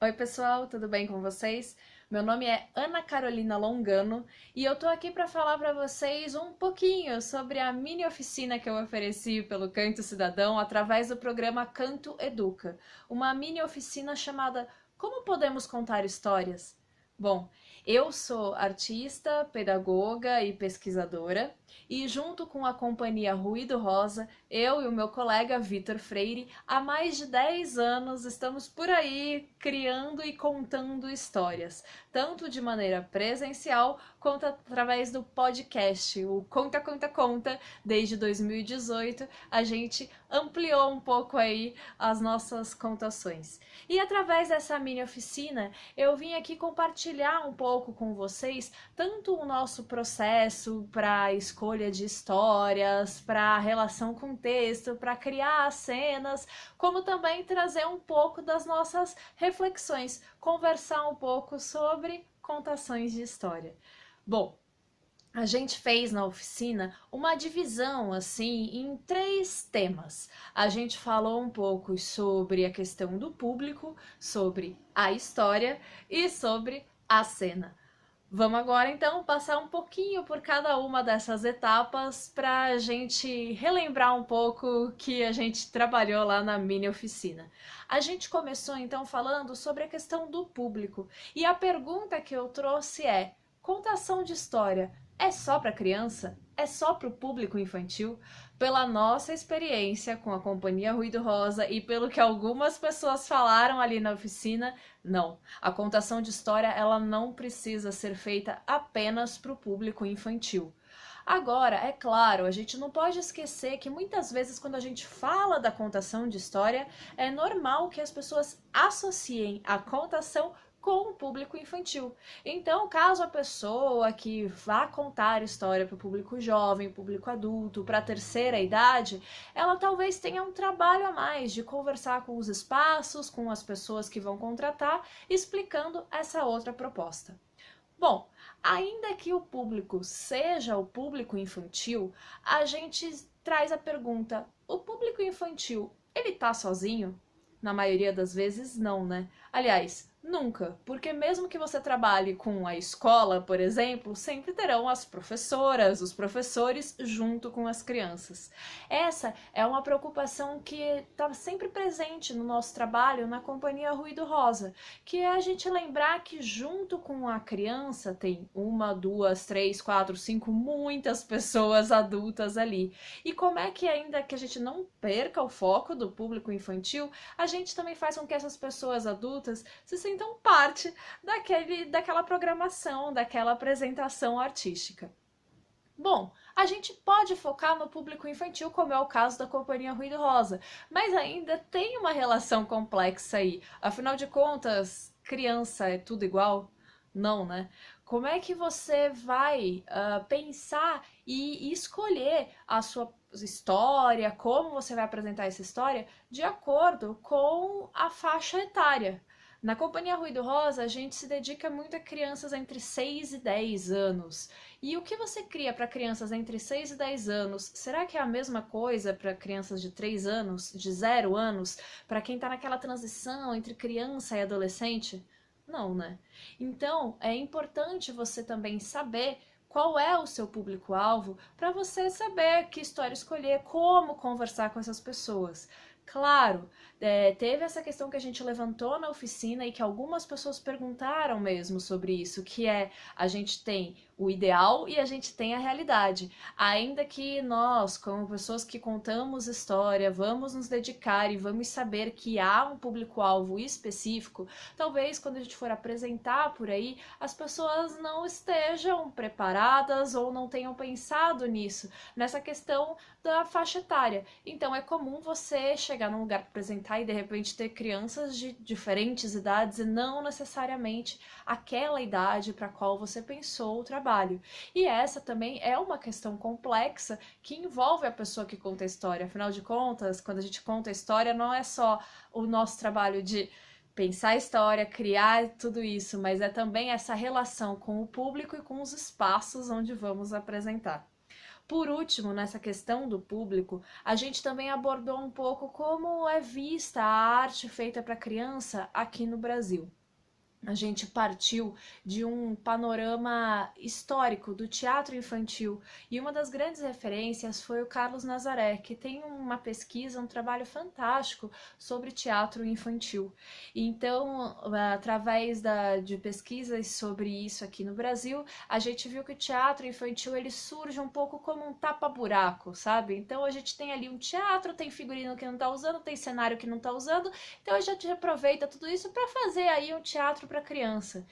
Oi, pessoal, tudo bem com vocês? Meu nome é Ana Carolina Longano e eu tô aqui para falar para vocês um pouquinho sobre a mini oficina que eu ofereci pelo Canto Cidadão através do programa Canto Educa, uma mini oficina chamada Como Podemos Contar Histórias? Bom, eu sou artista, pedagoga e pesquisadora, e junto com a companhia Ruído Rosa, eu e o meu colega Vitor Freire, há mais de 10 anos estamos por aí criando e contando histórias, tanto de maneira presencial quanto através do podcast, o Conta Conta Conta. Desde 2018, a gente ampliou um pouco aí as nossas contações. E através dessa mini oficina, eu vim aqui compartilhar um pouco com vocês tanto o nosso processo para a escolha de histórias, para a relação com o texto, para criar as cenas, como também trazer um pouco das nossas reflexões, conversar um pouco sobre contações de história. Bom, a gente fez na oficina uma divisão assim em 3 temas. A gente falou um pouco sobre a questão do público, sobre a história e sobre a cena. Vamos agora então passar um pouquinho por cada uma dessas etapas para a gente relembrar um pouco o que a gente trabalhou lá na mini oficina. A gente começou então falando sobre a questão do público e a pergunta que eu trouxe é: contação de história é só para criança? É só para o público infantil? Pela nossa experiência com a Companhia Ruído Rosa e pelo que algumas pessoas falaram ali na oficina, não. A contação de história ela não precisa ser feita apenas para o público infantil. Agora, é claro, a gente não pode esquecer que muitas vezes quando a gente fala da contação de história, é normal que as pessoas associem a contação com o público infantil. Então, caso a pessoa que vá contar história para o público jovem, público adulto, para a terceira idade, ela talvez tenha um trabalho a mais de conversar com os espaços, com as pessoas que vão contratar, explicando essa outra proposta. Bom, ainda que o público seja o público infantil, a gente traz a pergunta: o público infantil, ele tá sozinho? Na maioria das vezes, não, né? Aliás, nunca, porque mesmo que você trabalhe com a escola, por exemplo, sempre terão as professoras, os professores junto com as crianças. Essa é uma preocupação que está sempre presente no nosso trabalho na Companhia Ruído Rosa, que é a gente lembrar que junto com a criança tem uma, duas, três, quatro, cinco, muitas pessoas adultas ali. E como é que ainda que a gente não perca o foco do público infantil, a gente também faz com que essas pessoas adultas se sintam parte daquela programação, daquela apresentação artística. Bom, a gente pode focar no público infantil, como é o caso da Companhia Ruído Rosa, mas ainda tem uma relação complexa aí. Afinal de contas, criança é tudo igual? Não, né? Como é que você vai pensar e escolher a sua história, como você vai apresentar essa história, de acordo com a faixa etária? Na Companhia Ruído Rosa, a gente se dedica muito a crianças entre 6 e 10 anos. E o que você cria para crianças entre 6 e 10 anos, será que é a mesma coisa para crianças de 3 anos, de 0 anos, para quem está naquela transição entre criança e adolescente? Não, né? Então, é importante você também saber qual é o seu público-alvo para você saber que história escolher, como conversar com essas pessoas. Claro, teve essa questão que a gente levantou na oficina e que algumas pessoas perguntaram mesmo sobre isso, que é a gente tem o ideal e a gente tem a realidade. Ainda que nós, como pessoas que contamos história, vamos nos dedicar e vamos saber que há um público-alvo específico, talvez quando a gente for apresentar por aí, as pessoas não estejam preparadas ou não tenham pensado nisso, nessa questão da faixa etária. Então é comum você chegar num lugar para apresentar e de repente ter crianças de diferentes idades e não necessariamente aquela idade para a qual você pensou o trabalho. E essa também é uma questão complexa que envolve a pessoa que conta a história. Afinal de contas, quando a gente conta a história, não é só o nosso trabalho de pensar a história, criar tudo isso, mas é também essa relação com o público e com os espaços onde vamos apresentar. Por último, nessa questão do público, a gente também abordou um pouco como é vista a arte feita para criança aqui no Brasil. A gente partiu de um panorama histórico do teatro infantil e uma das grandes referências foi o Carlos Nazaré, que tem uma pesquisa, um trabalho fantástico sobre teatro infantil. Então, através de pesquisas sobre isso aqui no Brasil, a gente viu que o teatro infantil ele surge um pouco como um tapa-buraco, sabe? Então a gente tem ali um teatro, tem figurino que não está usando, tem cenário que não está usando, então a gente aproveita tudo isso para fazer aí um teatro para criança.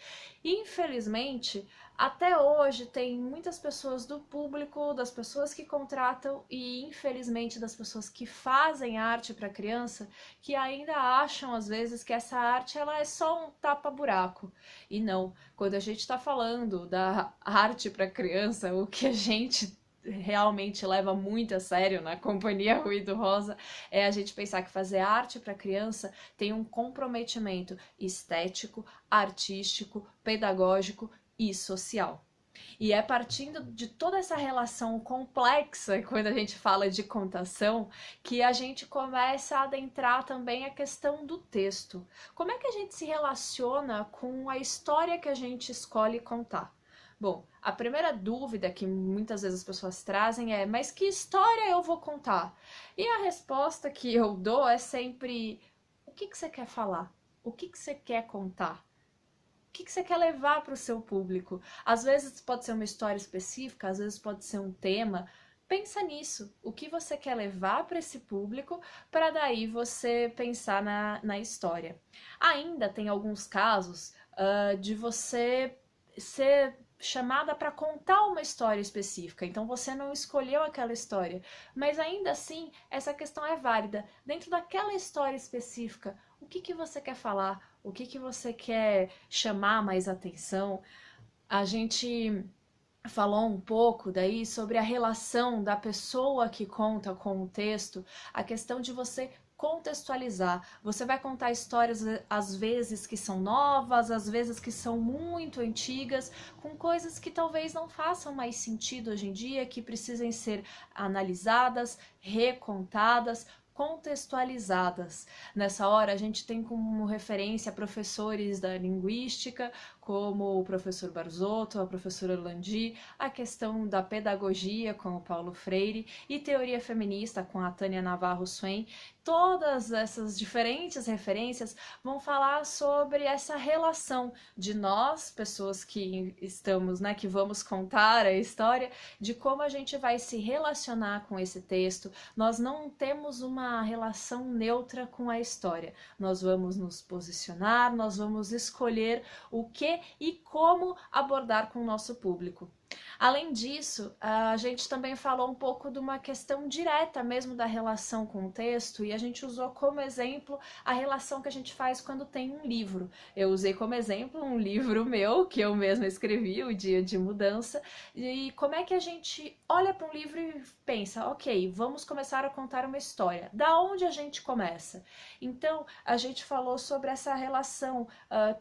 Infelizmente, até hoje tem muitas pessoas do público, das pessoas que contratam e infelizmente das pessoas que fazem arte para criança, que ainda acham às vezes que essa arte ela é só um tapa-buraco. E não, quando a gente está falando da arte para criança, o que a gente realmente leva muito a sério na Companhia Ruído Rosa é a gente pensar que fazer arte para criança tem um comprometimento estético, artístico, pedagógico e social. E é partindo de toda essa relação complexa, quando a gente fala de contação, que a gente começa a adentrar também a questão do texto. Como é que a gente se relaciona com a história que a gente escolhe contar? Bom, a primeira dúvida que muitas vezes as pessoas trazem é: mas que história eu vou contar? E a resposta que eu dou é sempre: o que você quer falar? O que você quer contar? O que você quer levar para o seu público? Às vezes pode ser uma história específica, às vezes pode ser um tema. Pensa nisso, o que você quer levar para esse público, para daí você pensar na história. Ainda tem alguns casos de você ser chamada para contar uma história específica, então você não escolheu aquela história, mas ainda assim essa questão é válida. Dentro daquela história específica, o que você quer falar? O que você quer chamar mais atenção? A gente falou um pouco daí sobre a relação da pessoa que conta com o texto, a questão de você contextualizar. Você vai contar histórias às vezes que são novas, às vezes que são muito antigas, com coisas que talvez não façam mais sentido hoje em dia, que precisem ser analisadas, recontadas, contextualizadas. Nessa hora, a gente tem como referência professores da linguística, como o professor Barzotto, a professora Orlandi, a questão da pedagogia com o Paulo Freire e teoria feminista com a Tânia Navarro Swain. Todas essas diferentes referências vão falar sobre essa relação de nós, pessoas que estamos, né, que vamos contar a história, de como a gente vai se relacionar com esse texto. Nós não temos uma relação neutra com a história. Nós vamos nos posicionar, nós vamos escolher o que e como abordar com o nosso público. Além disso, a gente também falou um pouco de uma questão direta mesmo da relação com o texto, e a gente usou como exemplo a relação que a gente faz quando tem um livro. Eu usei como exemplo um livro meu, que eu mesma escrevi, O Dia de Mudança, e como é que a gente olha para um livro e pensa: ok, vamos começar a contar uma história. Da onde a gente começa? Então, a gente falou sobre essa relação,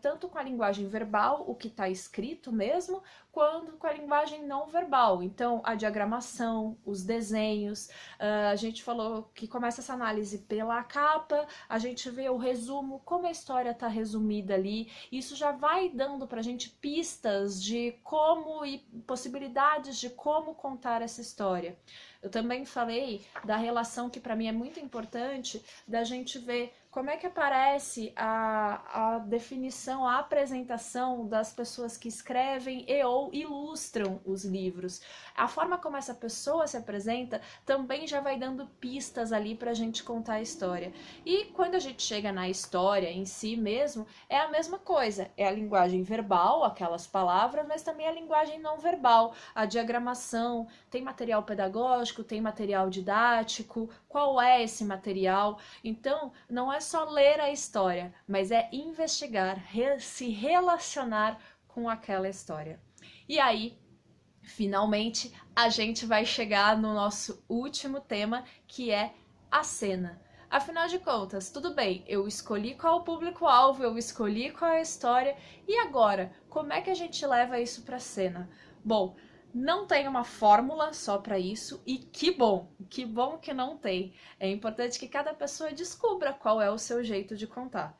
tanto com a linguagem verbal, o que está escrito mesmo, quanto com a linguagem não verbal. Então, a diagramação, os desenhos, a gente falou que começa essa análise pela capa, a gente vê o resumo, como a história está resumida ali. Isso já vai dando para a gente pistas de como e possibilidades de como contar essa história. Eu também falei da relação que para mim é muito importante, da gente ver como é que aparece a definição, a apresentação das pessoas que escrevem e ou ilustram os livros. A forma como essa pessoa se apresenta também já vai dando pistas ali para a gente contar a história. E quando a gente chega na história em si mesmo, é a mesma coisa. É a linguagem verbal, aquelas palavras, mas também a linguagem não verbal, a diagramação, tem material pedagógico, tem material didático, qual é esse material? Então, não é só ler a história, mas é investigar, se relacionar com aquela história. E aí, finalmente, a gente vai chegar no nosso último tema, que é a cena. Afinal de contas, tudo bem, eu escolhi qual é o público-alvo, eu escolhi qual é a história, e agora, como é que a gente leva isso para a cena? Bom, Não tem uma fórmula só para isso e que bom que não tem. É importante que cada pessoa descubra qual é o seu jeito de contar.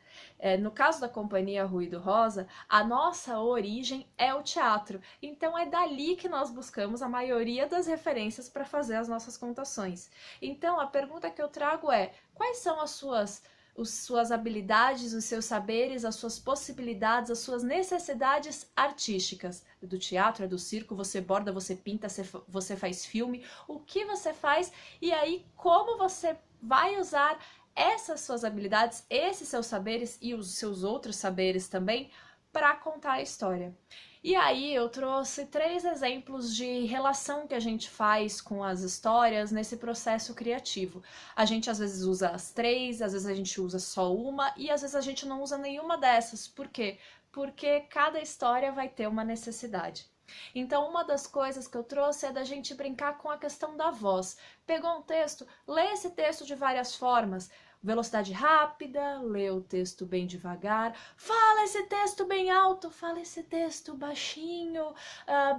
No caso da Companhia Ruído Rosa, a nossa origem é o teatro, então é dali que nós buscamos a maioria das referências para fazer as nossas contações. Então a pergunta que eu trago é: quais são as suas habilidades, os seus saberes, as suas possibilidades, as suas necessidades artísticas? Do teatro, é do circo, você borda, você pinta, você faz filme, o que você faz e aí como você vai usar essas suas habilidades, esses seus saberes e os seus outros saberes também para contar a história. E aí eu trouxe 3 exemplos de relação que a gente faz com as histórias nesse processo criativo. A gente às vezes usa as 3, às vezes a gente usa só uma e às vezes a gente não usa nenhuma dessas. Por quê? Porque cada história vai ter uma necessidade. Então, uma das coisas que eu trouxe é da gente brincar com a questão da voz. Pegou um texto, lê esse texto de várias formas. Velocidade rápida, lê o texto bem devagar, fala esse texto bem alto, fala esse texto baixinho,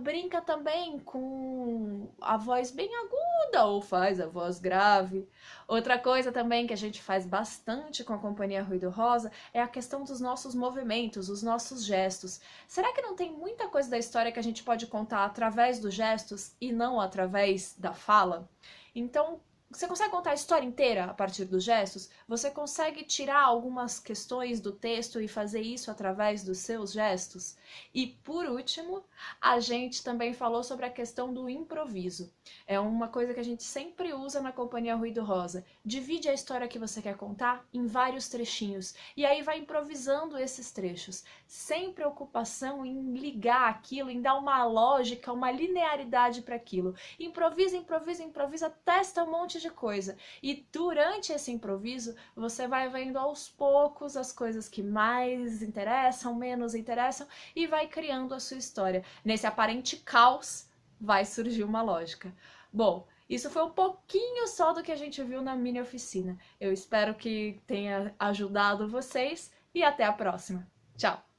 brinca também com a voz bem aguda ou faz a voz grave. Outra coisa também que a gente faz bastante com a Companhia Ruído Rosa é a questão dos nossos movimentos, os nossos gestos. Será que não tem muita coisa da história que a gente pode contar através dos gestos e não através da fala? Então, você consegue contar a história inteira a partir dos gestos? Você consegue tirar algumas questões do texto e fazer isso através dos seus gestos? E por último, a gente também falou sobre a questão do improviso. É uma coisa que a gente sempre usa na Companhia Ruído Rosa. Divide a história que você quer contar em vários trechinhos e aí vai improvisando esses trechos, sem preocupação em ligar aquilo, em dar uma lógica, uma linearidade para aquilo. Improvisa, improvisa, improvisa, testa um monte de coisa. E durante esse improviso, você vai vendo aos poucos as coisas que mais interessam, menos interessam, e vai criando a sua história. Nesse aparente caos, vai surgir uma lógica. Bom, isso foi um pouquinho só do que a gente viu na mini oficina. Eu espero que tenha ajudado vocês e até a próxima. Tchau!